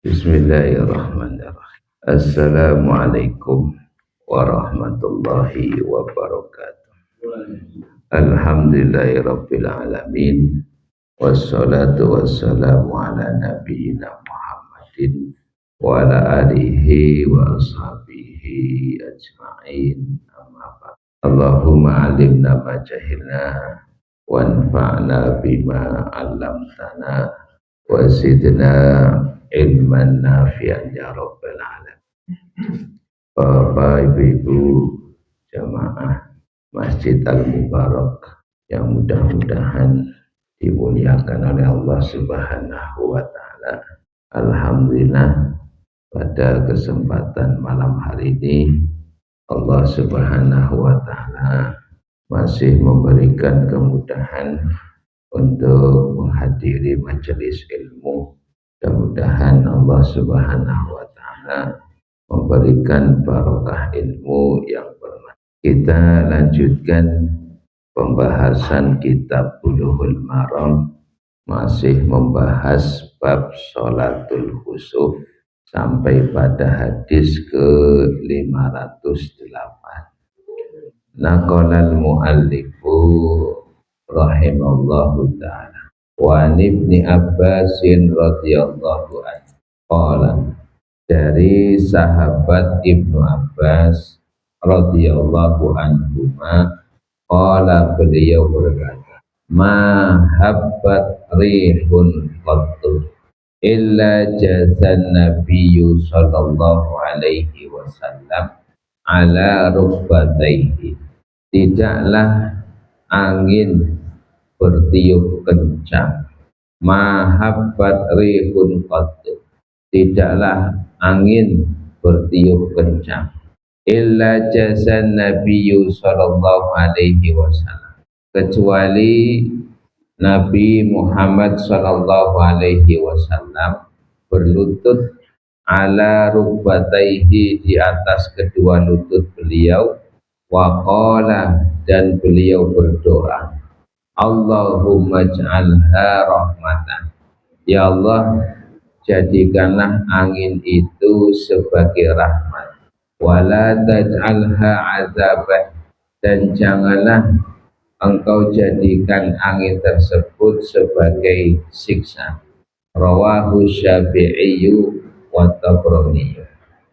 Bismillahirrahmanirrahim. Assalamualaikum warahmatullahi wabarakatuh. Alhamdulillahirabbil alamin. Wassalatu wassalamu ala nabiyyina Muhammadin wa ala alihi wa ashabihi ajma'in. Amma ba'd. Allahumma alimna ma jahilna wanfa'na bima 'allamtana wa zidna ilman nafi'an ya rabbal alamin. Bapak ibu-ibu jamaah Masjid Al-Mubarak yang mudah-mudahan dimuliakan oleh Allah Subhanahu wa taala. Alhamdulillah, pada kesempatan malam hari ini Allah Subhanahu wa taala masih memberikan kemudahan untuk menghadiri majelis ilmu. Mudah-mudahan Allah Subhanahu wa taala memberikan barokah ilmu yang bermanfaat. Kita lanjutkan pembahasan kitab Bulughul Maram, masih membahas bab sholatul khusuf sampai pada hadis ke 508. Naqalal muallifu rahimallahu ta'ala wa ibni Abbasin radhiyallahu anhu qala, dari sahabat Ibnu Abbas radhiyallahu anhuma, qala, beliau berkata, ma habbat rihun qattu illa jazan nabiyyu sallallahu alaihi wasallam ala rukbatayhi. Tidaklah angin bertiup kencang, mahabbat rihun qattu, tidaklah angin bertiup kencang, illa jazan nabiyyu sallallahu alaihi wasallam, kecuali Nabi Muhammad sallallahu alaihi wasallam berlutut ala rukbatayhi, di atas kedua lutut beliau, wa qala, dan beliau berdoa, Allahumma ij'alha rahmatan, ya Allah, jadikanlah angin itu sebagai rahmat, wala taj'alha azabah, dan janganlah engkau jadikan angin tersebut sebagai siksa. Rawahu Syafi'iyyu wa Tabrani.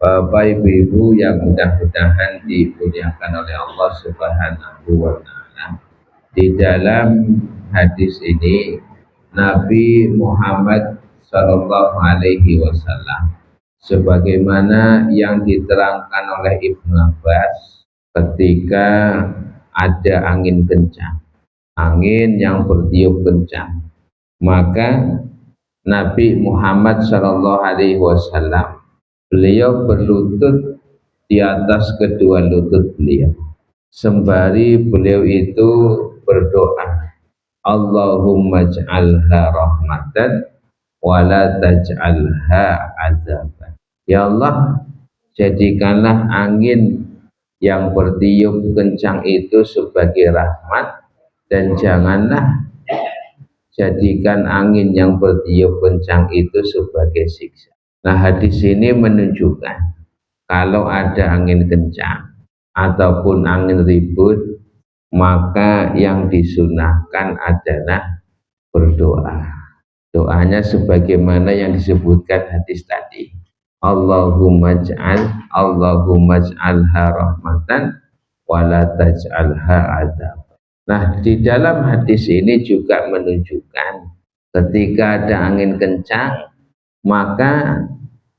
Bapak ibu-ibu yang mudah-mudahan dimuliakan oleh Allah Subhanahu wa taala, di dalam hadis ini Nabi Muhammad sallallahu alaihi wasallam, sebagaimana yang diterangkan oleh Ibnu Abbas, ketika ada angin kencang, angin yang bertiup kencang, maka Nabi Muhammad sallallahu alaihi wasallam, beliau berlutut di atas kedua lutut beliau, sembari beliau itu berdoa, Allahumma ij'alha rahmatan wala taj'alha azaban. Ya Allah, jadikanlah angin yang bertiup kencang itu sebagai rahmat, dan janganlah jadikan angin yang bertiup kencang itu sebagai siksa. Nah, hadis ini menunjukkan kalau ada angin kencang ataupun angin ribut, maka yang disunahkan adalah berdoa. Doanya sebagaimana yang disebutkan hadis tadi, Allahumma ij'alha rahmatan wala taj'alha adzab. Nah, di dalam hadis ini juga menunjukkan ketika ada angin kencang, maka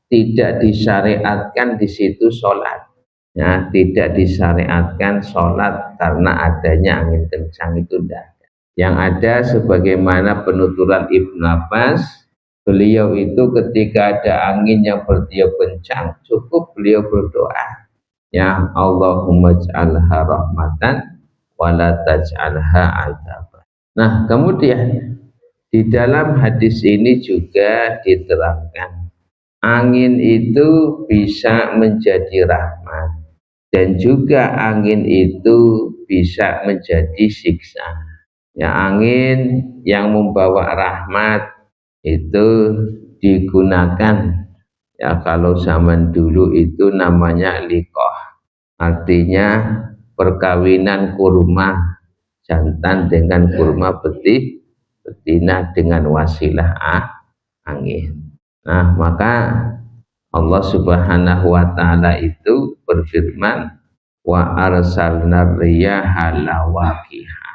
tidak disyariatkan di situ sholat. Ya, tidak disyariatkan sholat karena adanya angin kencang, itu tidak. Yang ada sebagaimana penuturan Ibnu Abbas, beliau itu ketika ada angin yang bertiup kencang, cukup beliau berdoa, ya Allahumma ij'alha rahmatan wala taj'alha adzab. Nah, kemudian di dalam hadis ini juga diterangkan angin itu bisa menjadi rahmat, dan juga angin itu bisa menjadi siksa. Ya, angin yang membawa rahmat itu digunakan Ya kalau zaman dulu itu namanya liqah, artinya perkawinan kurma jantan dengan kurma betina dengan wasilah angin. Nah, maka Allah Subhanahu wa taala itu berfirman, wa arsalna riyaha lawaqiha,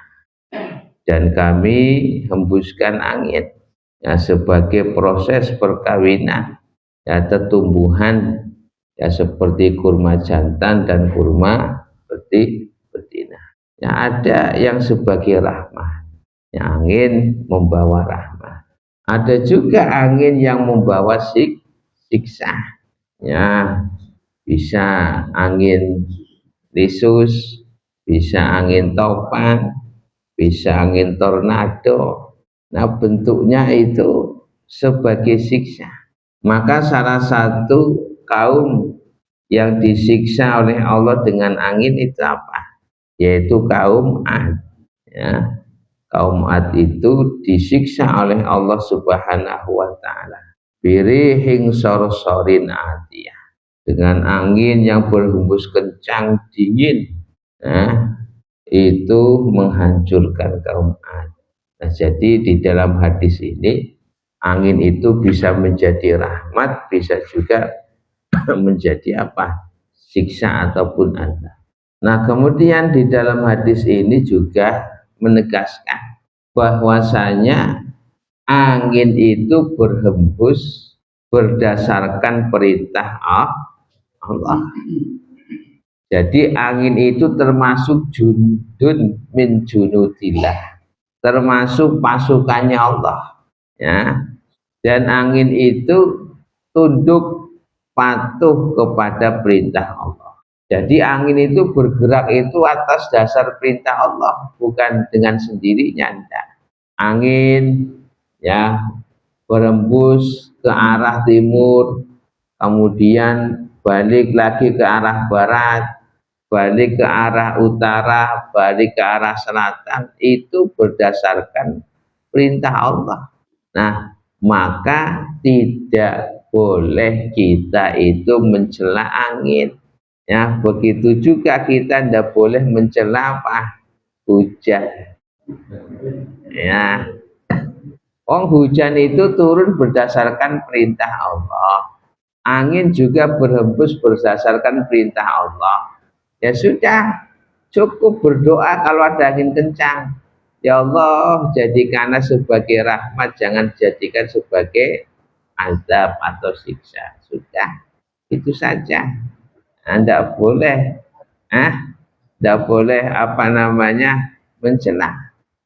dan kami hembuskan angin ya sebagai proses perkawinan ya tumbuhan ya seperti kurma jantan dan kurma betina. Ya ada yang sebagai rahmah, ya angin membawa rahmah. Ada juga angin yang membawa siksa. Ya, bisa angin lisus, bisa angin topan, bisa angin tornado. Nah, bentuknya itu sebagai siksa. Maka salah satu kaum yang disiksa oleh Allah dengan angin itu apa? Yaitu kaum Ad. Ya, kaum Ad itu disiksa oleh Allah Subhanahu wa taala. Birihing sorsorin atiyah, dengan angin yang berhembus kencang dingin. Nah, itu menghancurkan kaum Ad. Nah, jadi di dalam hadis ini angin itu bisa menjadi rahmat, bisa juga menjadi apa? Siksa ataupun azab. Nah, kemudian di dalam hadis ini juga menegaskan bahwasanya angin itu berhembus berdasarkan perintah Allah. Jadi angin itu termasuk jundun min junudillah, termasuk pasukannya Allah ya. Dan angin itu tunduk patuh kepada perintah Allah. Jadi angin itu bergerak itu atas dasar perintah Allah, bukan dengan sendirinya. Enggak. Angin ya berembus ke arah timur, kemudian balik lagi ke arah barat, balik ke arah utara, balik ke arah selatan, itu berdasarkan perintah Allah. Nah, maka tidak boleh kita itu mencela angin. Ya, begitu juga kita tidak boleh mencela apa? Hujan. Ya, hujan itu turun berdasarkan perintah Allah. Angin juga berhembus berdasarkan perintah Allah. Ya sudah, cukup berdoa kalau ada angin kencang. Ya Allah, jadikanlah sebagai rahmat, jangan jadikan sebagai azab atau siksa. Sudah, itu saja. Anda boleh, tidak boleh apa namanya mencela.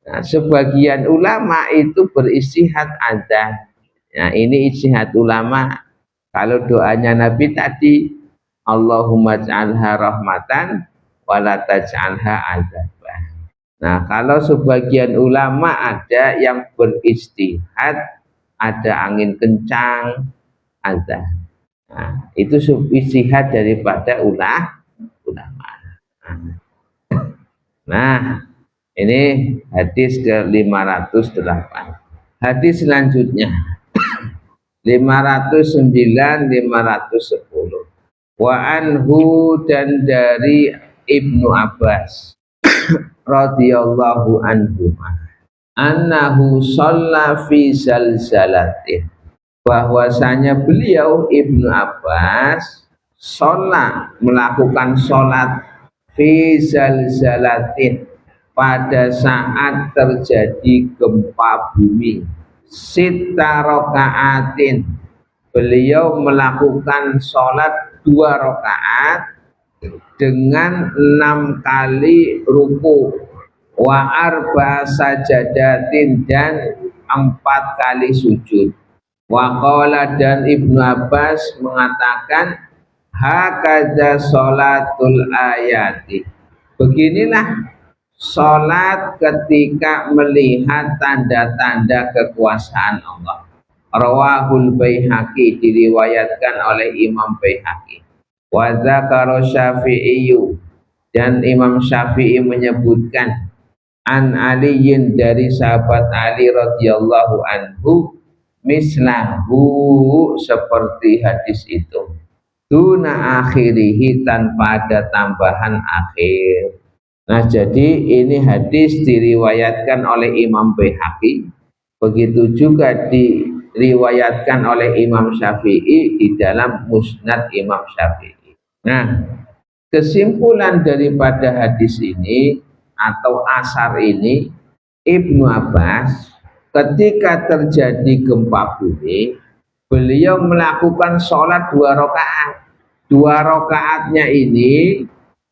Nah, sebagian ulama itu beristihad ada. Nah, ini istihad ulama. Kalau doanya Nabi tadi, Allahumma ja'alha rahmatan wala taj'alha azabah. Nah, kalau sebagian ulama ada yang beristihad, ada angin kencang, azab. Nah, itu istihad daripada ulama. Nah, ini hadis ke-508. Hadis selanjutnya 509 510. Wa anhu, dan dari Ibnu Abbas radhiyallahu anhu annahu shalla fi zalzalatin, bahwasanya beliau Ibnu Abbas sholat, melakukan sholat fi zalzalatin, pada saat terjadi gempa bumi. Sita rokaatin, beliau melakukan sholat 2 rakaat dengan 6 kali ruku, wa arba sajadatin, dan 4 kali sujud. Wa qala, dan Ibnu Abbas mengatakan, hakadza sholatul ayati, beginilah sholat ketika melihat tanda-tanda kekuasaan Allah. Rawahul Baihaqi, diriwayatkan oleh Imam Baihaqi. Wa dzakara Syafi'i, dan Imam Syafi'i menyebutkan an Aliyin, dari sahabat Ali radhiyallahu anhu, mislahu seperti hadis itu, duna akhirihi tanpa ada tambahan akhir. Nah, jadi ini hadis diriwayatkan oleh Imam Baihaqi, begitu juga diriwayatkan oleh Imam Syafi'i di dalam Musnad Imam Syafi'i. Nah, kesimpulan daripada hadis ini atau asar ini, Ibnu Abbas ketika terjadi gempa bumi, beliau melakukan sholat 2 rakaat. 2 rakaatnya ini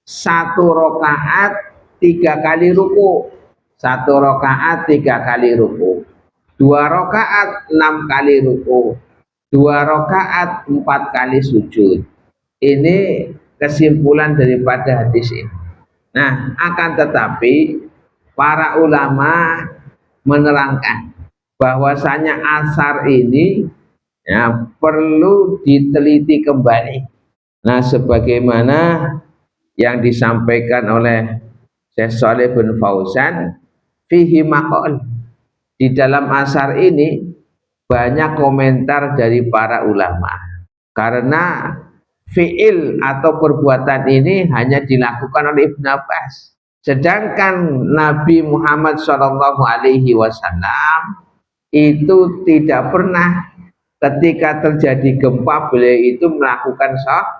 1 rakaat 3 kali ruku, 1 rakaat 3 kali ruku, 2 rakaat 6 kali ruku, 2 rakaat 4 kali sujud. Ini kesimpulan daripada hadis ini. Nah, akan tetapi para ulama menerangkan bahwasanya asar ini ya, perlu diteliti kembali. Nah, sebagaimana yang disampaikan oleh Syekh Shalih bin Fauzan, fihi maqal, di dalam asar ini banyak komentar dari para ulama, karena fi'il atau perbuatan ini hanya dilakukan oleh Ibnu Abbas, sedangkan Nabi Muhammad SAW itu tidak pernah ketika terjadi gempa beliau itu melakukan sholat.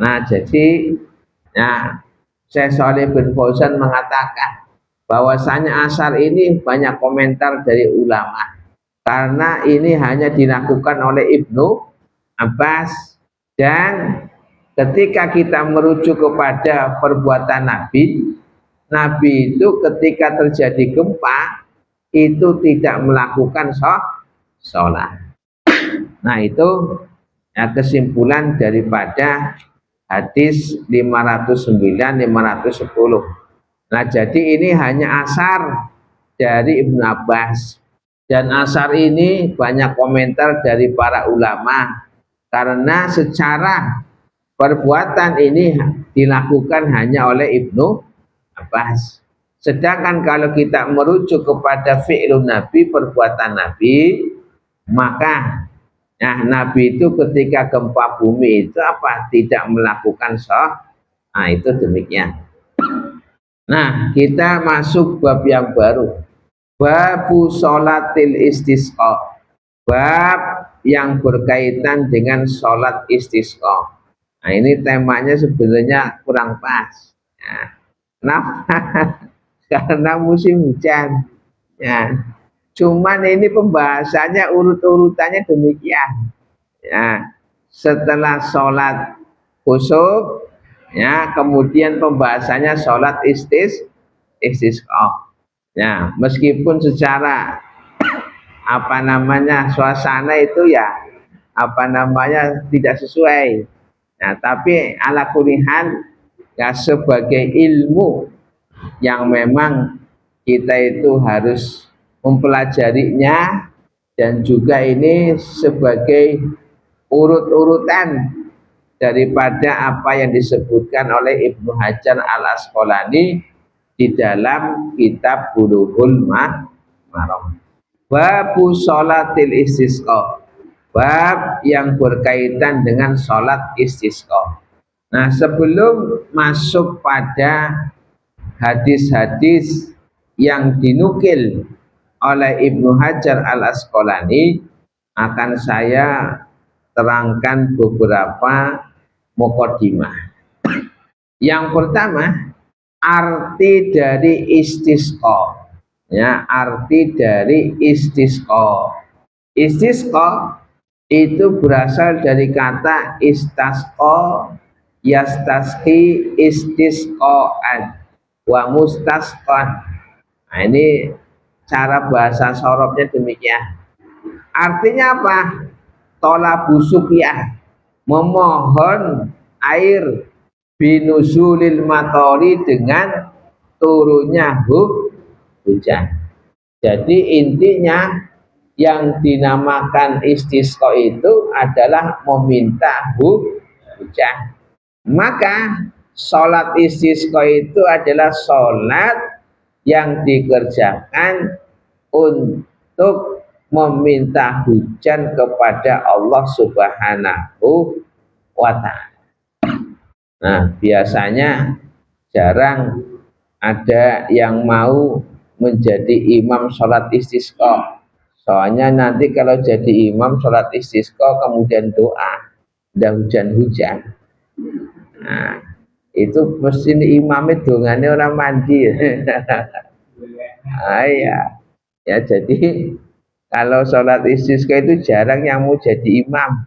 Nah, jadi ya, Syekh Shalih bin Fauzan mengatakan bahwasanya asar ini banyak komentar dari ulama, karena ini hanya dilakukan oleh Ibnu Abbas, dan ketika kita merujuk kepada perbuatan Nabi, Nabi itu ketika terjadi gempa itu tidak melakukan sholat. Nah, itu ya, kesimpulan daripada hadis 509 510. Nah, jadi ini hanya asar dari Ibnu Abbas, dan asar ini banyak komentar dari para ulama, karena secara perbuatan ini dilakukan hanya oleh Ibnu Abbas. Sedangkan kalau kita merujuk kepada fi'lun Nabi, perbuatan Nabi, maka nah, Nabi itu ketika gempa bumi itu apa? Tidak melakukan sholat. Nah, itu demikian. Nah, kita masuk bab yang baru. Babu sholatil istisqa. Bab yang berkaitan dengan sholat istisqa. Nah, ini temanya sebenarnya kurang pas. Nah, kenapa? Karena musim hujan. Ya. Cuman ini pembahasannya urut-urutannya demikian. Ya, setelah sholat khusuf, ya, kemudian pembahasannya sholat istisqa. Ya, meskipun secara apa namanya suasana itu ya apa namanya tidak sesuai. Nah, tapi ala kulihan ya sebagai ilmu yang memang kita itu harus mempelajarinya, dan juga ini sebagai urut-urutan daripada apa yang disebutkan oleh Ibnu Hajar Al-Asqalani di dalam kitab Bulughul Maram. Babu sholatil istisqa, bab yang berkaitan dengan sholat istisqa. Nah, sebelum masuk pada hadis-hadis yang dinukil oleh Ibnu Hajar Al-Asqalani, akan saya terangkan beberapa muqaddimah. Yang pertama, arti dari istisqa. Ya, arti dari istisqa. Istisqa itu berasal dari kata istasqa, yastasqi, istisqaan, wa mustasqan. Nah, ini cara bahasa sorobnya demikian. Artinya apa? Tolabu suqyah, memohon air, binuzulil matori, dengan turunnya hujan. Jadi intinya yang dinamakan istisqa itu adalah meminta hujan. Maka sholat istisqa itu adalah sholat yang dikerjakan untuk meminta hujan kepada Allah Subhanahu wa ta'ala. Nah, biasanya jarang ada yang mau menjadi imam sholat istisqa. Soalnya nanti kalau jadi imam sholat istisqa kemudian doa, udah hujan-hujan. Nah, itu mesti imamnya dongane orang mandi. Ah, ya, jadi kalau sholat istisqa itu jarang yang mau jadi imam.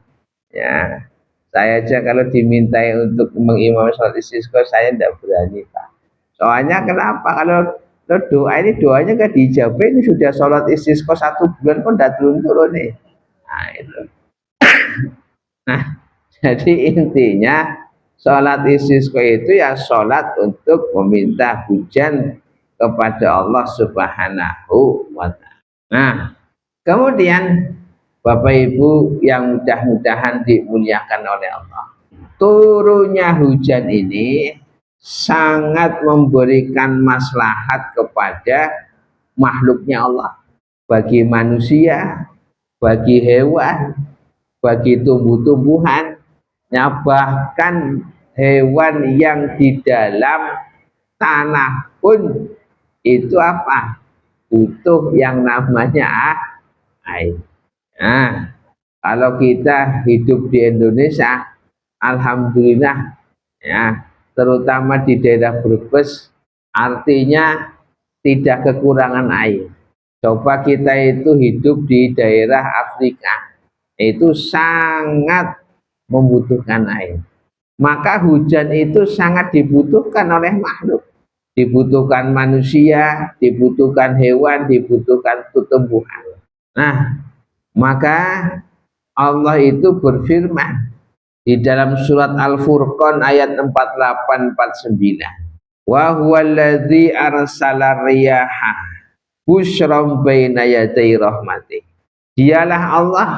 Ya, saya aja kalau dimintai untuk mengimam sholat istisqa saya tidak berani, Pak. Soalnya kenapa? Kalau doa ini doanya kan dijawab, ini sudah sholat istisqa 1 bulan pun tidak turun-turun nih. Nah itu. Nah, jadi intinya sholat istisqa itu ya sholat untuk meminta hujan kepada Allah Subhanahu wa ta'ala. Nah, kemudian Bapak Ibu yang mudah-mudahan dimuliakan oleh Allah, turunnya hujan ini sangat memberikan maslahat kepada makhluknya Allah, bagi manusia, bagi hewan, bagi tumbuh-tumbuhan, bahkan hewan yang di dalam tanah pun itu apa? Butuh yang namanya air. Nah, kalau kita hidup di Indonesia, alhamdulillah ya, terutama di daerah Brebes, artinya tidak kekurangan air. Coba kita itu hidup di daerah Afrika, itu sangat membutuhkan air. Maka hujan itu sangat dibutuhkan oleh makhluk, dibutuhkan manusia, dibutuhkan hewan, dibutuhkan tumbuhan. Nah, maka Allah itu berfirman di dalam surat Al-Furqan ayat 48-49. Wa huwallazi arsala riyaha busyran baina yaday rahmati. Dialah Allah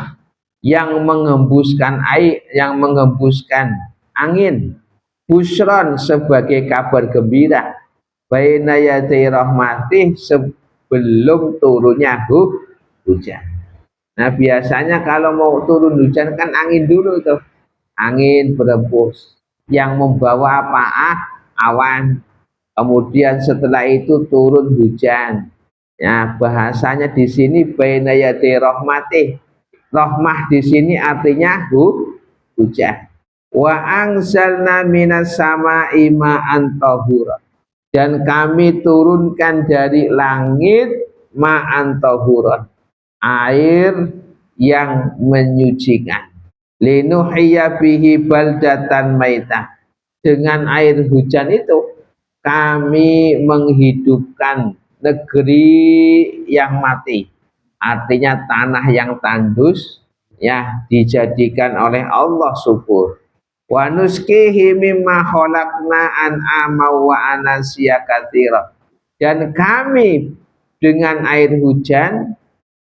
yang mengembuskan air, yang mengembuskan angin, busyran sebagai kabar gembira, baina yaday rahmati, sebelum turunnya hujan. Nah, biasanya kalau mau turun hujan kan angin dulu tuh. Angin berembus yang membawa apa? Awan. Kemudian setelah itu turun hujan. Ya, bahasanya di sini baina yaday rahmatih. Rahmah di sini artinya hujan. Wa anzalna minas sama'i ma'an tahura. Dan kami turunkan dari langit ma'an tahura, air yang menyucikan. Linuhiyya bihi baldatan maitah. Dengan air hujan itu kami menghidupkan negeri yang mati, artinya tanah yang tandus, ya, dijadikan oleh Allah subur. Wa nuskihi mimma khalaqna an'ama wa anasiya katsira. Dan kami dengan air hujan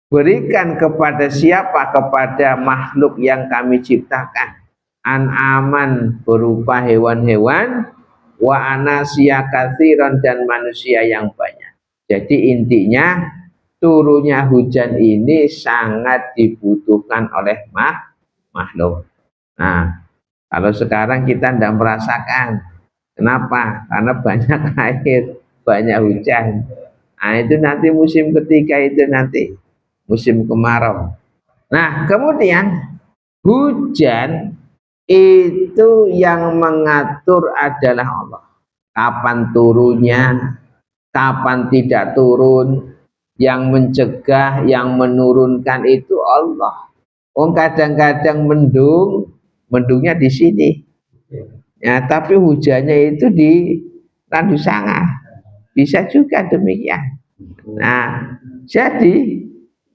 berikan kepada siapa? Kepada makhluk yang kami ciptakan. An'aman berupa hewan-hewan, wa anasiya katsiran dan manusia yang banyak. Jadi intinya turunnya hujan ini sangat dibutuhkan oleh makhluk. Nah, kalau sekarang kita tidak merasakan. Kenapa? Karena banyak air, banyak hujan. Nah, itu nanti musim ketiga itu nanti musim kemarau. Nah, kemudian hujan itu yang mengatur adalah Allah. Kapan turunnya, kapan tidak turun, yang mencegah, yang menurunkan itu Allah. Oh, kadang-kadang mendungnya di sini. Ya, tapi hujannya itu di Randu Sanga. Bisa juga demikian. Nah, jadi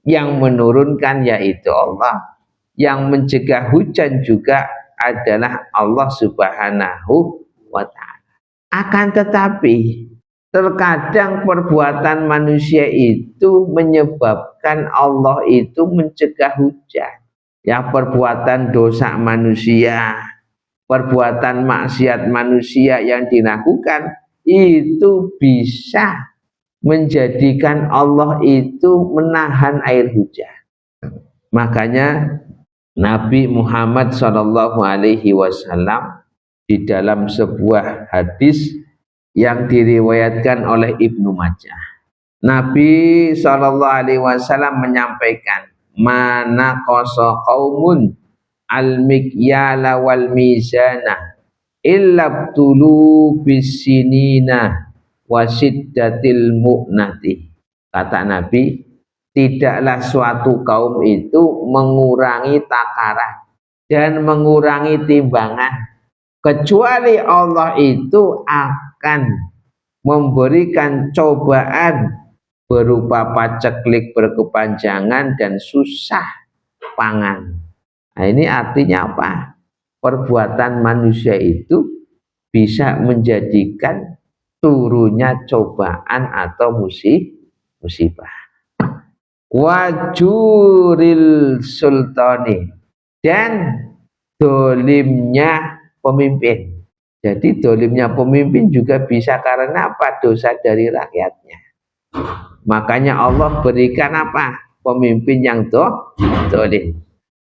yang menurunkan yaitu Allah, yang mencegah hujan juga adalah Allah Subhanahu wa ta'ala. Akan tetapi terkadang perbuatan manusia itu menyebabkan Allah itu mencegah hujan. Ya, perbuatan dosa manusia, perbuatan maksiat manusia yang dilakukan itu bisa menjadikan Allah itu menahan air hujan. Makanya Nabi Muhammad Shallallahu Alaihi Wasallam di dalam sebuah hadis yang diriwayatkan oleh Ibnu Majah, Nabi Shallallahu Alaihi Wasallam menyampaikan, mana koso kaumun al mikyala wal mizana illa tulu bisinina wasiddatil mu'nati. Kata Nabi, tidaklah suatu kaum itu mengurangi takaran dan mengurangi timbangan kecuali Allah itu akan memberikan cobaan berupa paceklik berkepanjangan dan susah pangan. Nah, ini artinya apa? Perbuatan manusia itu bisa menjadikan turunnya cobaan atau musibah. Wajuril sultani, dan dolimnya pemimpin. Jadi dolimnya pemimpin juga bisa karena apa? Dosa dari rakyatnya. Makanya Allah berikan apa? Pemimpin yang dolim.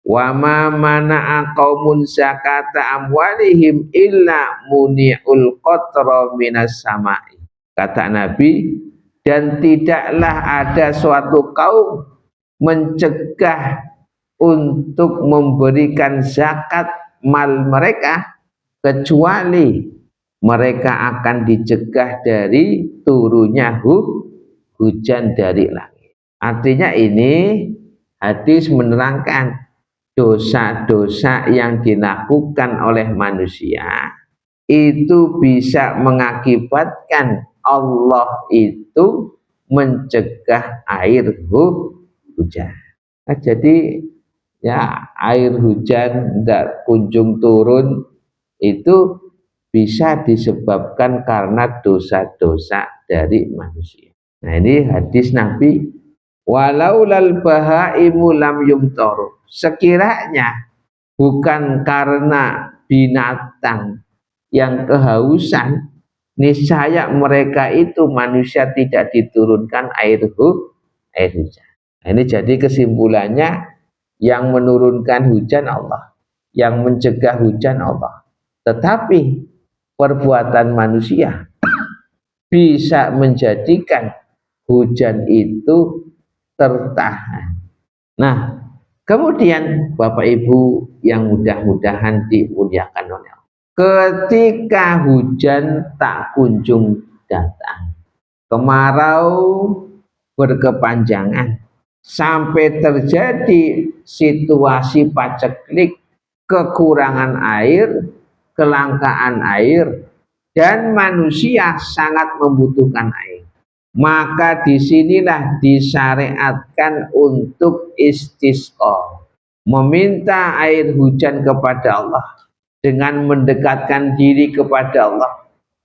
Wa ma mana'a qaumun zakata amwalihim illa muni'ul qatra minas sama'i. Kata Nabi, dan tidaklah ada suatu kaum mencegah untuk memberikan zakat mal mereka kecuali mereka akan dicegah dari turunnya hujan dari langit. Artinya ini hadis menerangkan dosa-dosa yang dilakukan oleh manusia itu bisa mengakibatkan Allah itu mencegah air hujan. Nah, jadi ya air hujan tidak kunjung turun itu bisa disebabkan karena dosa-dosa dari manusia. Nah, ini hadis Nabi, walau lal bahaimu lam yumtaru, sekiranya bukan karena binatang yang kehausan, niscaya mereka itu manusia tidak diturunkan air hujan. Nah, ini jadi kesimpulannya, yang menurunkan hujan Allah, yang mencegah hujan Allah. Tetapi perbuatan manusia bisa menjadikan hujan itu tertahan. Nah, kemudian Bapak Ibu yang mudah-mudahan dimuliakan oleh Allah, ketika hujan tak kunjung datang, kemarau berkepanjangan, sampai terjadi situasi paceklik, kekurangan air, kelangkaan air, dan manusia sangat membutuhkan air, maka disinilah disyariatkan untuk istisqa, meminta air hujan kepada Allah dengan mendekatkan diri kepada Allah,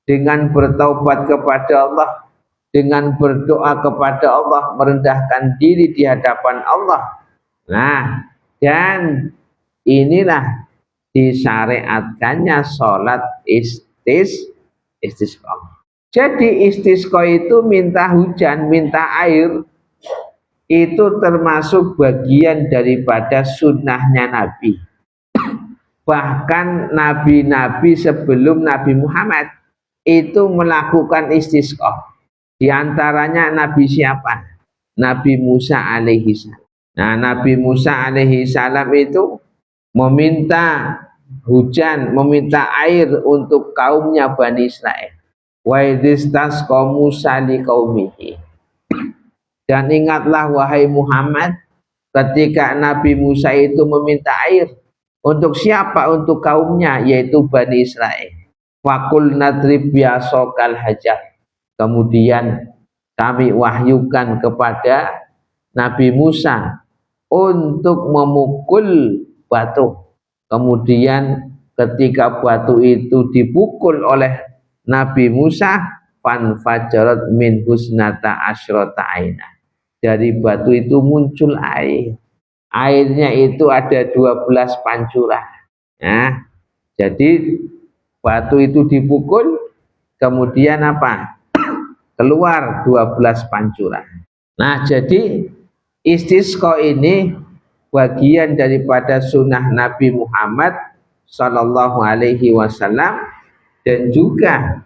dengan bertaubat kepada Allah, dengan berdoa kepada Allah, merendahkan diri di hadapan Allah. Nah, dan inilah disyariatkannya sholat istisqa. Jadi istisqa itu minta hujan, minta air, itu termasuk bagian daripada sunnahnya Nabi. Bahkan nabi-nabi sebelum Nabi Muhammad itu melakukan istisqa. Di antaranya Nabi siapa? Nabi Musa alaihi salam. Nah, Nabi Musa alaihi salam itu meminta hujan, meminta air untuk kaumnya Bani Israel. Wa idistasqa Musa liqaumihi. Dan ingatlah wahai Muhammad, ketika Nabi Musa itu meminta air untuk siapa? Untuk kaumnya, yaitu Bani Israel. Fakul nadrib biasokal hajar. Kemudian kami wahyukan kepada Nabi Musa untuk memukul batu. Kemudian ketika batu itu dipukul oleh Nabi Musa, fanfajarat min husnata asyrata aina. Dari batu itu muncul air. Airnya itu ada 12 pancuran. Nah, jadi batu itu dipukul, kemudian apa? Keluar 12 pancuran. Nah, jadi istisqa ini bagian daripada sunnah Nabi Muhammad Sallallahu Alaihi Wasallam, dan juga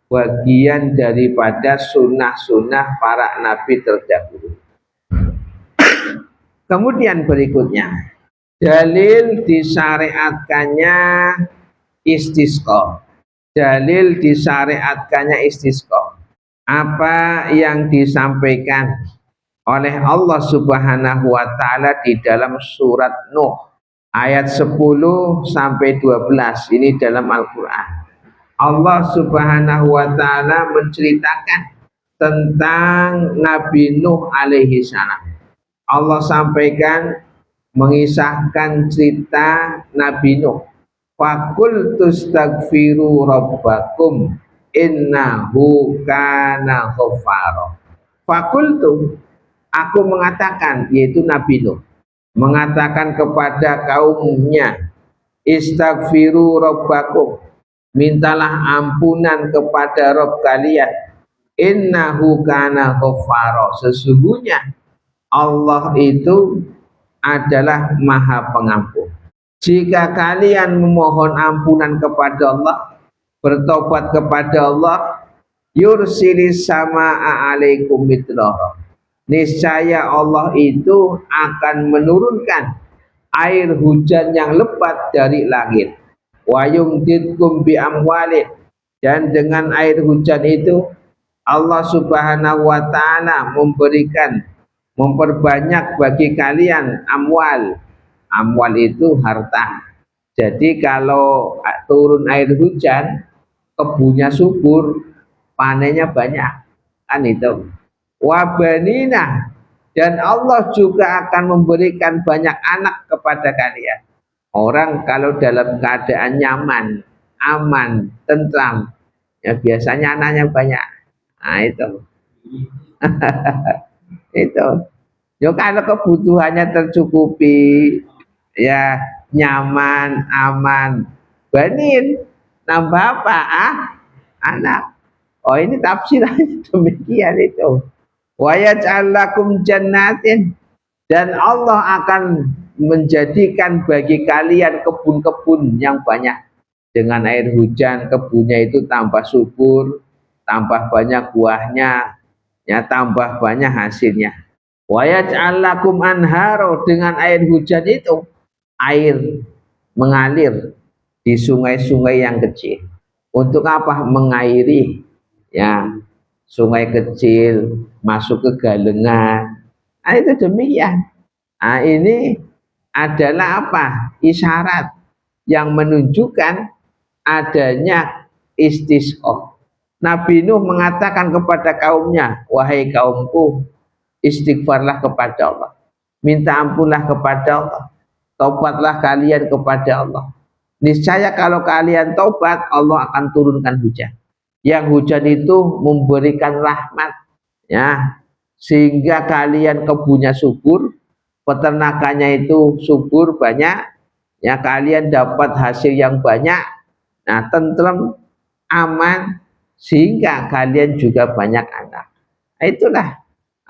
bagian daripada sunnah-sunnah para nabi terdahulu. Kemudian berikutnya, dalil disyariatkannya istisqa. Dalil disyariatkannya istisqa. Apa yang disampaikan oleh Allah Subhanahu wa taala di dalam surat Nuh ayat 10 sampai 12 ini dalam Al-Qur'an. Allah Subhanahu wa taala menceritakan tentang Nabi Nuh alaihi salam. Allah sampaikan mengisahkan cerita Nabi Nuh. Faqul tustaghfiru rabbakum innahu kana ghaffara. Faqultu, aku mengatakan, yaitu Nabi Nuh mengatakan kepada kaumnya, istaghfiru rabbakum, mintalah ampunan kepada Rabb kalian, innahu kana ghaffara, sesungguhnya Allah itu adalah maha pengampun. Jika kalian memohon ampunan kepada Allah, bertobat kepada Allah, yursilis samaa alaikum midrara, niscaya Allah itu akan menurunkan air hujan yang lebat dari langit. Wa yumdidkum bi amwalin, dan dengan air hujan itu Allah Subhanahu wa taala memperbanyak bagi kalian amwal. Amwal itu harta. Jadi kalau turun air hujan, kebunnya subur, panennya banyak, kan itu. Wabanina, dan Allah juga akan memberikan banyak anak kepada kalian. Orang kalau dalam keadaan nyaman, aman, tentram, ya biasanya anaknya banyak. Nah itu. Itu. Ya kalau kebutuhannya tercukupi, ya nyaman, aman, banin, nambah apa? Anak. Oh ini tafsirannya demikian itu. Wa yaj'al lakum jannatin, dan Allah akan menjadikan bagi kalian kebun-kebun yang banyak. Dengan air hujan kebunnya itu tambah subur, tambah banyak buahnya, ya tambah banyak hasilnya. Wa yaj'al lakum anharo, dengan air hujan itu air mengalir di sungai-sungai yang kecil. Untuk apa? Mengairi ya sungai kecil masuk ke galengan. Nah, itu demikian. Nah, ini adalah apa? Isyarat yang menunjukkan adanya istisqa. Nabi Nuh mengatakan kepada kaumnya, wahai kaumku, istighfarlah kepada Allah, minta ampunlah kepada Allah, tobatlah kalian kepada Allah. Niscaya kalau kalian tobat, Allah akan turunkan hujan. Yang hujan itu memberikan rahmat, ya, sehingga kalian kebunnya subur, peternakannya itu subur banyak, ya kalian dapat hasil yang banyak, nah tentrem, aman, sehingga kalian juga banyak anak. Nah, itulah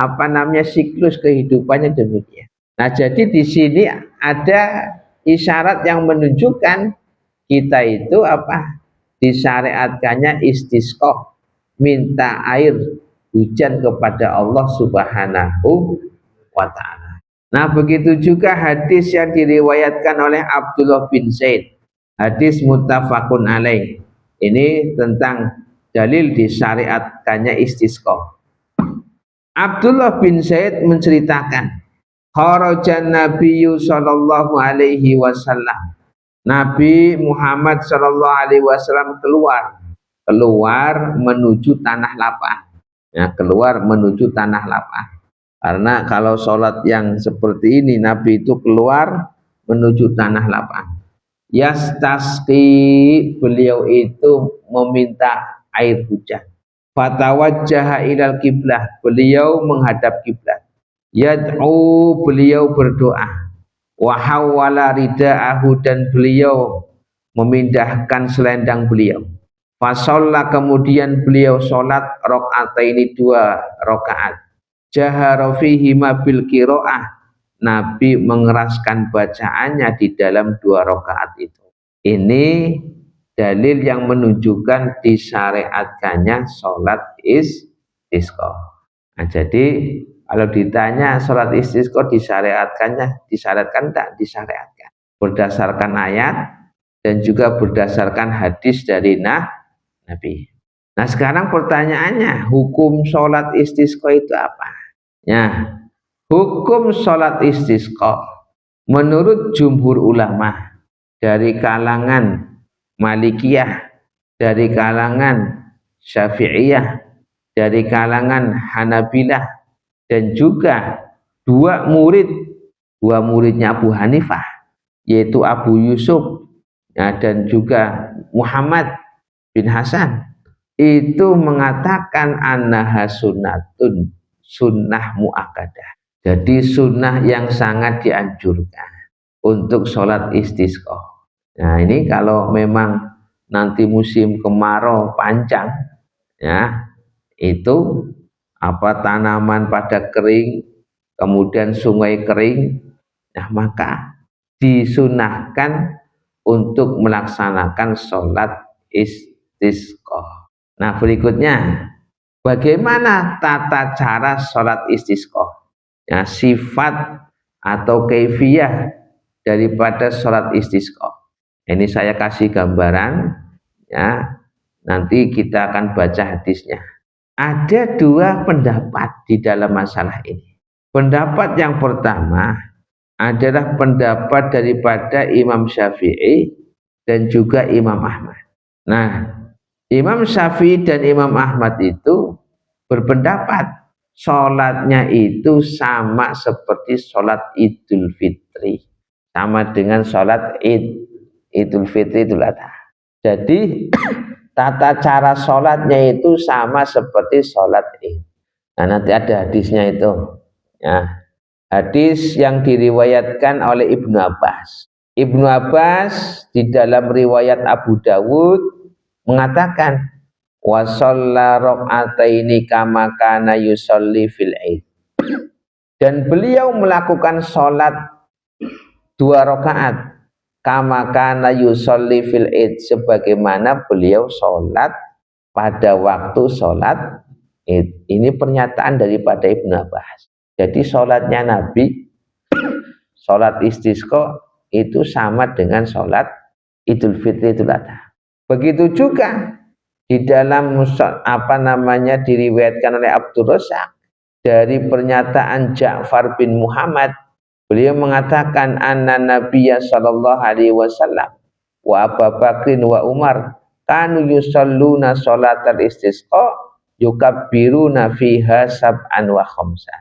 apa namanya siklus kehidupannya demikian. Nah jadi di sini ada isyarat yang menunjukkan kita itu apa? Disyariatkannya istisqa, minta air hujan kepada Allah Subhanahu wa ta'ala. Nah begitu juga hadis yang diriwayatkan oleh Abdullah bin Zaid, hadis muttafaqun alaih. Ini tentang dalil disyariatkannya istisqa. Abdullah bin Zaid menceritakan, kharajan Nabiyyu sallallahu alaihi wasallam, Nabi Muhammad sallallahu alaihi wasallam keluar menuju tanah lapang. Ya, keluar menuju tanah lapang. Karena kalau sholat yang seperti ini, Nabi itu keluar menuju tanah lapang. Yastasqi, beliau itu meminta air hujan. Fatawajjaha ilal kiblah, beliau menghadap kiblat. Yad'u, beliau berdoa. Wa hawwala rida'ahu, dan beliau memindahkan selendang beliau. Fasalla, kemudian beliau sholat rakaataini, 2 rakaat. Jahara fihi bil qiraah, Nabi mengeraskan bacaannya di dalam 2 rakaat itu. Ini dalil yang menunjukkan disyariatkannya sholat istisqa. Nah, jadi kalau ditanya sholat istisqa disyariatkan tak? Disyariatkan. Berdasarkan ayat dan juga berdasarkan hadis dari Nabi. Nah, sekarang pertanyaannya, hukum sholat istisqa itu apa? Ya, hukum sholat istisqa menurut jumhur ulama dari kalangan Malikiyah, dari kalangan Syafi'iyah, dari kalangan Hanabilah, dan juga dua muridnya Abu Hanifah, yaitu Abu Yusuf dan juga Muhammad bin Hasan, itu mengatakan annaha sunnatun, sunnah muakkadah. Jadi sunnah yang sangat dianjurkan untuk sholat istisqa. Nah, ini kalau memang nanti musim kemarau panjang, ya, itu tanaman pada kering, kemudian sungai kering, nah maka disunahkan untuk melaksanakan sholat istisqa. Nah, berikutnya, bagaimana tata cara sholat istisqa? Ya, sifat atau kaifiyah daripada sholat istisqa. Ini saya kasih gambaran, ya. Nanti kita akan baca hadisnya. Ada 2 pendapat di dalam masalah ini. Pendapat yang pertama adalah pendapat daripada Imam Syafi'i dan juga Imam Ahmad. Nah, Imam Syafi'i dan Imam Ahmad itu berpendapat sholatnya itu sama seperti sholat Idul Fitri, sama dengan sholat Idul Fitri, Idul Adha. Jadi tata cara sholatnya itu sama seperti sholat Id. Nah, nanti ada hadisnya itu. Ya, hadis yang diriwayatkan oleh Ibnu Abbas. Ibnu Abbas di dalam riwayat Abu Dawud mengatakan wa shalla raq'ataini kama kana yusolli fil Id. Dan beliau melakukan sholat 2 rakaat kama kana yusolli fil Id, sebagaimana beliau sholat pada waktu sholat Id. Ini pernyataan daripada Ibnu Abbas. Jadi sholatnya Nabi, sholat istisqa itu sama dengan sholat Idul Fitri, Idul Adha. Begitu juga di dalam diriwayatkan oleh Abdul Razak dari pernyataan Ja'far bin Muhammad. Beliau mengatakan anna Nabiyya sallallahu alaihi wasallam wa Abu Bakrin wa Umar kanu yusalluna sholatal istisqa yukabbiruna fiha sab'an wa khamsan.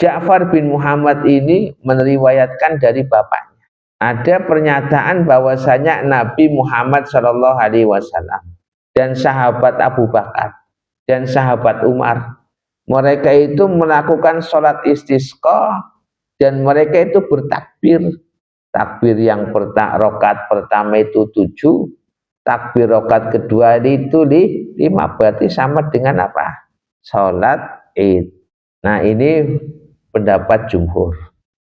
Ja'far bin Muhammad ini meriwayatkan dari bapaknya. Ada pernyataan bahwasanya Nabi Muhammad sallallahu alaihi wasallam dan sahabat Abu Bakar dan sahabat Umar, mereka itu melakukan sholat istisqa dan mereka itu bertakbir. Takbir yang rakaat pertama itu 7, takbir rakaat kedua itu 5, berarti sama dengan apa? Sholat Id. Nah, ini pendapat jumhur.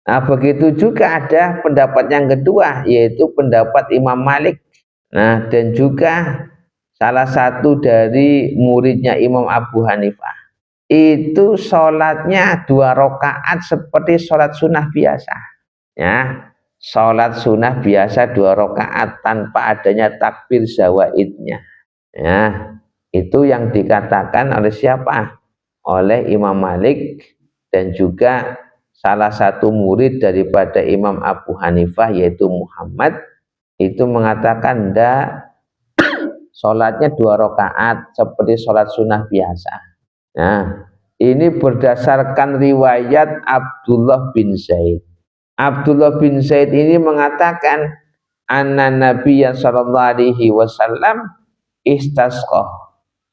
Nah, begitu juga ada pendapat yang kedua, yaitu pendapat Imam Malik. Nah, dan juga salah satu dari muridnya Imam Abu Hanifah. Itu sholatnya 2 rakaat seperti sholat sunnah biasa, ya, sholat sunnah biasa 2 rakaat tanpa adanya takbir zawaidnya, ya. Itu yang dikatakan oleh siapa? Oleh Imam Malik dan juga salah satu murid daripada Imam Abu Hanifah, yaitu Muhammad, itu mengatakan ndak, sholatnya 2 rakaat seperti sholat sunnah biasa. Nah, ini berdasarkan riwayat Abdullah bin Zaid. Abdullah bin Zaid ini mengatakan anna Nabiyya sallallahu alaihi wasallam istasqa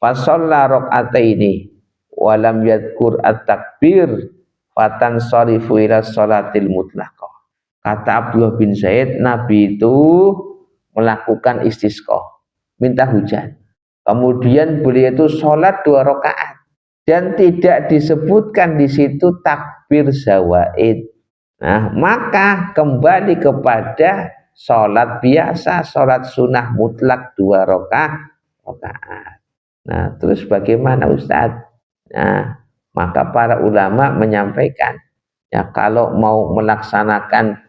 fa shalla raq'ataini wa lam yadhkur at-takbir fatansarifu ila sholatil mutlaqah. Kata Abdullah bin Zaid, Nabi itu melakukan istisqa, minta hujan. Kemudian beliau itu sholat 2 rakaat dan tidak disebutkan di situ takbir zawaid. Nah, maka kembali kepada sholat biasa, sholat sunnah mutlak 2 rakaat. Nah, terus bagaimana Ustadz? Nah, maka para ulama menyampaikan, ya kalau mau melaksanakan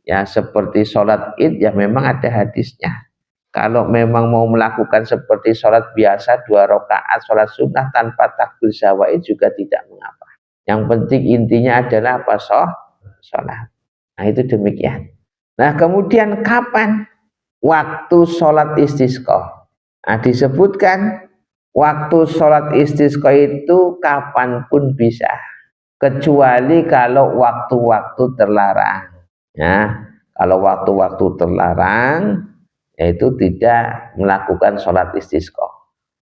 ya seperti sholat id, ya memang ada hadisnya. Kalau memang mau melakukan seperti sholat biasa 2 rakaat, sholat sunnah tanpa takbir syawaid juga tidak mengapa. Yang penting intinya adalah apa? Sholat. Nah itu demikian. Nah kemudian kapan waktu sholat istisqa? Nah disebutkan waktu sholat istisqa itu kapanpun bisa, kecuali kalau waktu-waktu terlarang. Ya, kalau waktu-waktu terlarang, yaitu tidak melakukan sholat istisqa.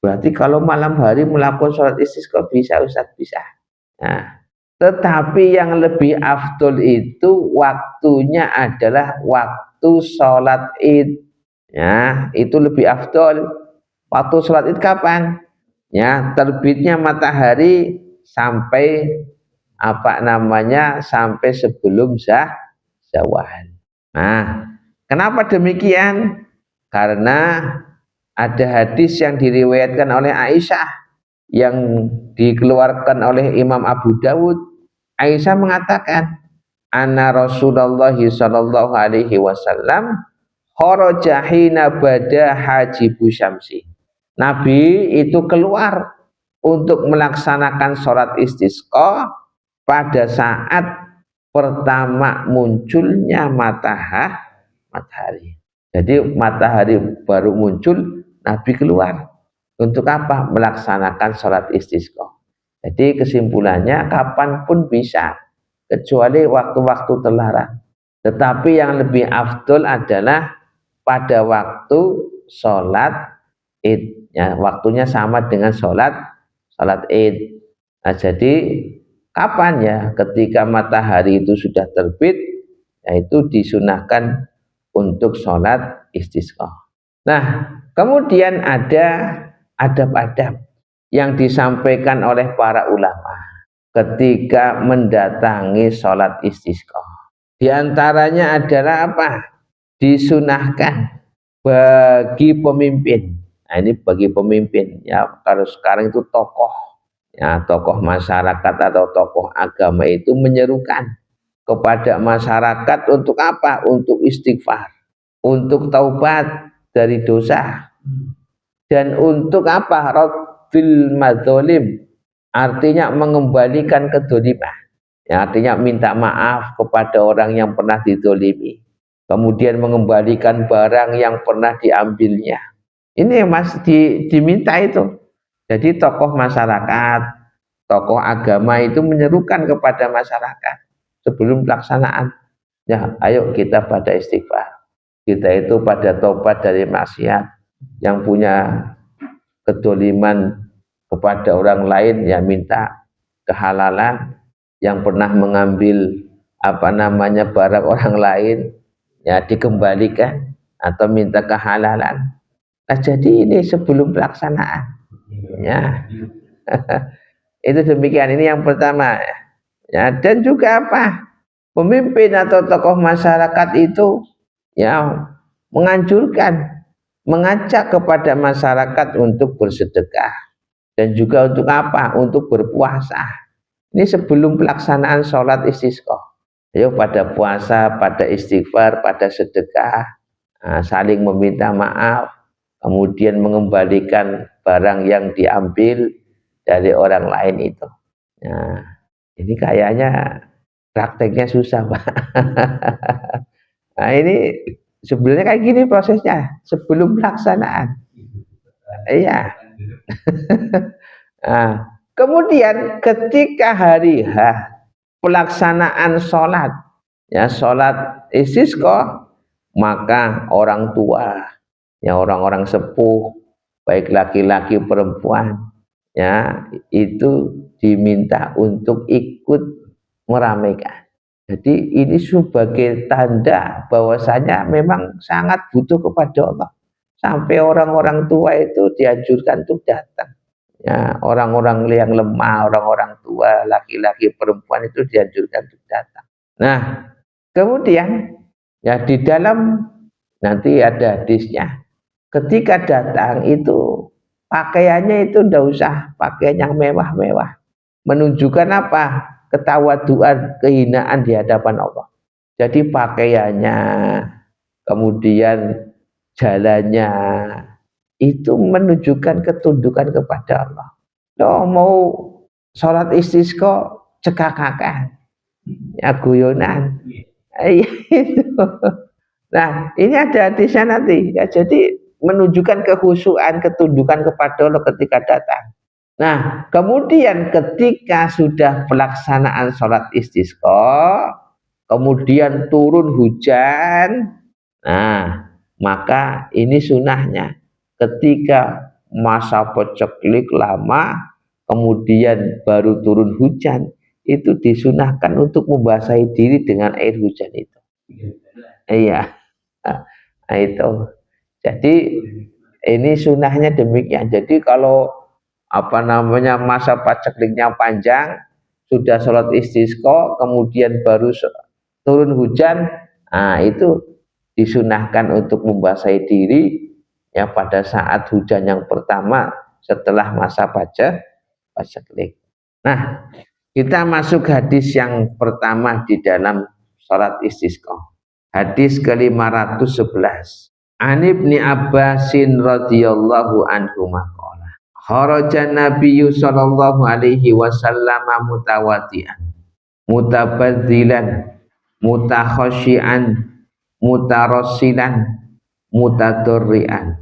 Berarti kalau malam hari melakukan sholat istisqa bisa, Ustaz, bisa. Nah, tetapi yang lebih afdol itu waktunya adalah waktu sholat id. Ya, itu lebih afdol. Waktu sholat id kapan? Ya, terbitnya matahari sampai apa namanya, sampai sebelum zawal. Nah, kenapa demikian? Karena ada hadis yang diriwayatkan oleh Aisyah yang dikeluarkan oleh Imam Abu Dawud. Aisyah mengatakan, anna Rasulullah sallallahu alaihi wasallam kharaja hina bada hajibu syamsi. Nabi itu keluar untuk melaksanakan sholat istisqa pada saat pertama munculnya matahari. Jadi matahari baru muncul, Nabi keluar. Untuk apa? Melaksanakan sholat istisqa. Jadi kesimpulannya kapanpun bisa, kecuali waktu-waktu terlarang. Tetapi yang lebih afdol adalah pada waktu sholat id. Ya, waktunya sama dengan sholat id. Nah, jadi kapan ya? Ketika matahari itu sudah terbit, yaitu disunahkan untuk sholat istisqa. Nah, kemudian ada adab-adab yang disampaikan oleh para ulama ketika mendatangi sholat istisqa. Di antaranya adalah apa? Disunahkan bagi pemimpin. Nah, ini bagi pemimpin ya, kalau sekarang itu tokoh ya, tokoh masyarakat atau tokoh agama itu menyerukan kepada masyarakat untuk apa? Untuk istighfar, untuk taubat dari dosa, dan untuk apa? Raddil madzalim, artinya mengembalikan kedzaliman. Ya, artinya minta maaf kepada orang yang pernah dizalimi, kemudian mengembalikan barang yang pernah diambilnya. Ini Mas diminta itu. Jadi tokoh masyarakat, tokoh agama itu menyerukan kepada masyarakat sebelum pelaksanaan, ya ayo kita pada istighfar, kita itu pada tobat dari maksiat, yang punya kedoliman kepada orang lain ya minta kehalalan, yang pernah mengambil apa namanya barang orang lain ya dikembalikan atau minta kehalalan. Nah, jadi ini sebelum pelaksanaan ya. Itu demikian, ini yang pertama ya. Dan juga apa, pemimpin atau tokoh masyarakat itu ya menganjurkan, mengajak kepada masyarakat untuk bersedekah, dan juga untuk apa, untuk berpuasa. Ini sebelum pelaksanaan sholat istisqa. Ayo pada puasa, pada istighfar, pada sedekah, saling meminta maaf, kemudian mengembalikan barang yang diambil dari orang lain itu. Nah, ini kayaknya prakteknya susah, Pak. Nah, ini sebenarnya kayak gini prosesnya sebelum pelaksanaan. Iya. Nah, kemudian ketika hari H pelaksanaan sholat, ya sholat istisqa, maka orang tua, ya orang-orang sepuh, baik laki-laki perempuan, ya itu diminta untuk ikut meramaikan. Jadi ini sebagai tanda bahwasanya memang sangat butuh kepada Allah. Sampai orang-orang tua itu dianjurkan untuk datang. Ya, orang-orang yang lemah, orang-orang tua, laki-laki perempuan itu dianjurkan untuk datang. Nah, Kemudian ya di dalam nanti ada hadisnya. Ketika datang itu pakaiannya itu ndak usah pakaian yang mewah-mewah. Menunjukkan apa? Ketawaduan, kehinaan di hadapan Allah. Jadi pakaiannya, kemudian jalannya itu menunjukkan ketundukan kepada Allah. Loh, mau sholat istisqa cekakakan, ya guyonan. Itu. Nah, ini ada hadisnya nanti. Ya, jadi menunjukkan kekhusyuan, ketundukan kepada Allah ketika datang. Nah, kemudian ketika sudah pelaksanaan sholat istisqa, kemudian turun hujan, nah, maka ini sunnahnya. Ketika masa paceklik lama, kemudian baru turun hujan, itu disunahkan untuk membasahi diri dengan air hujan itu. Iya, nah, itu. Jadi ini sunnahnya demikian. Jadi kalau apa namanya masa pacekliknya panjang, sudah sholat istisqa, kemudian baru turun hujan, nah itu disunahkan untuk membasahi diri ya pada saat hujan yang pertama setelah masa paceklik. Nah, kita masuk hadis yang pertama di dalam sholat istisqa. Hadis ke-511. An Ibni Abbasin radhiyallahu anhu maqala. Kharajan Nabiyyu sallallahu alaihi wasallam mutawati'an, mutabadzilan, mutakhasyian, mutarassilan, mutadorrian.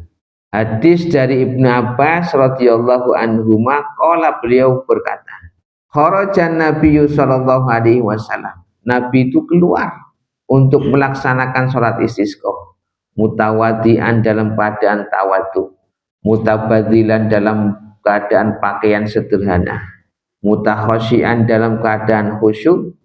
Hadis dari Ibnu Abbas radhiyallahu anhu maqala, beliau berkata, kharajan Nabiyyu sallallahu alaihi wasallam. Nabi itu keluar untuk melaksanakan sholat istisqa, mutawadian dalam keadaan tawadu, mutabadilan dalam keadaan pakaian sederhana, mutakhasyian dalam keadaan khusyuk,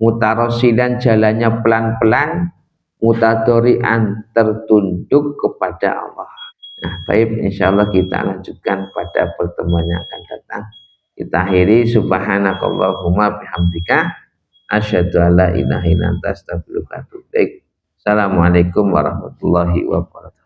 mutarosilan jalannya pelan-pelan, mutadorian tertunduk kepada Allah. Nah, baik, insyaallah kita lanjutkan pada pertemuan yang akan datang. Kita akhiri subhanakallahumma bihamdika asyhadu alla ilaha illa anta astaghfiruka wa atubu ilaik. Assalamualaikum warahmatullahi wabarakatuh.